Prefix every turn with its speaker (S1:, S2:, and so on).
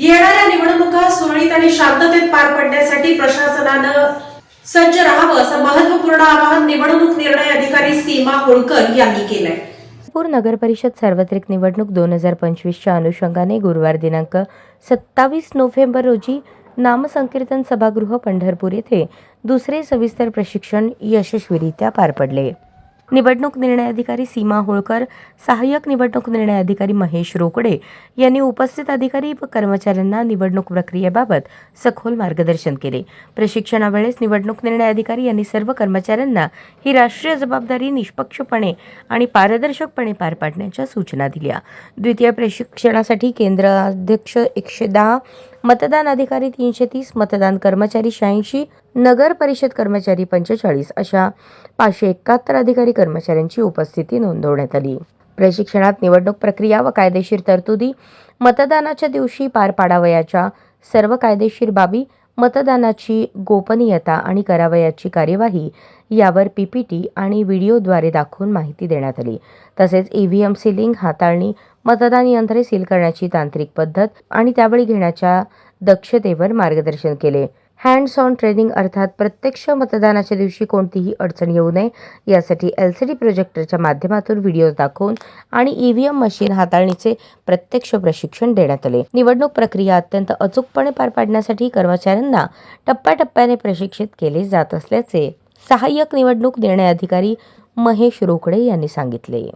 S1: येणाऱ्या निवडणुका सुरळीत आणि शांततेत पार पडण्यासाठी प्रशासनानं सज्ज राहावं असं महत्त्वपूर्ण आवाहन निवडणूक निर्णय अधिकारी सीमा होळकर यांनी केलंय.
S2: पंढरपूर नगर परिषद सार्वत्रिक निवडणूक 2025च्या अनुषंगाने गुरुवार दिनांक 27 नोव्हेंबर रोजी नामसंकीर्तन सभागृह पंढरपूर येथे दुसरे सविस्तर प्रशिक्षण यशस्वीरित्या पार पडले. निवडणूक निर्णय अधिकारी सीमा होळकर, सहाय्यक निवडणूक निर्णय अधिकारी महेश रोकडे यांनी उपस्थित अधिकारी व कर्मचाऱ्यांना निवडणूक प्रक्रियेबाबत सखोल मार्गदर्शन केले. प्रशिक्षणावेळेस निवडणूक निर्णय अधिकारी यांनी सर्व कर्मचाऱ्यांना ही राष्ट्रीय जबाबदारी निष्पक्षपणे आणि पारदर्शकपणे पार पाडण्याच्या सूचना दिल्या. द्वितीय प्रशिक्षणासाठी केंद्र अध्यक्ष 110, मतदान अधिकारी 330, मतदान कर्मचारी 86, नगर परिषद कर्मचारी 45 अशा 571 अधिकारी कर्मचाऱ्यांची उपस्थिती नोंदवण्यात आली. प्रशिक्षणात निवडणूक प्रक्रिया व कायदेशीर तरतुदी, मतदानाच्या दिवशी पार पाडावयाच्या सर्व कायदेशीर बाबी, मतदानाची गोपनीयता आणि करावयाची कार्यवाही यावर PPT आणि व्हिडिओद्वारे दाखवून माहिती देण्यात आली. तसेच EVM सीलिंग हाताळणी, मतदान यंत्रे सील करण्याची तांत्रिक पद्धत आणि त्यावेळी घेण्याच्या दक्षतेवर मार्गदर्शन केले. हँड्स ऑन ट्रेनिंग अर्थात प्रत्यक्ष मतदानाच्या दिवशी कोणतीही अडचण येऊ नये यासाठी LCD प्रोजेक्टरच्या माध्यमातून व्हिडिओ दाखवून आणि EVM मशीन हाताळणीचे प्रत्यक्ष प्रशिक्षण देण्यात आले. निवडणूक प्रक्रिया अत्यंत अचूकपणे पार पाडण्यासाठी कर्मचाऱ्यांना टप्प्याटप्प्याने प्रशिक्षित केले जात असल्याचे सहाय्यक निवडणूक निर्णय अधिकारी महेश रोकडे यांनी सांगितले.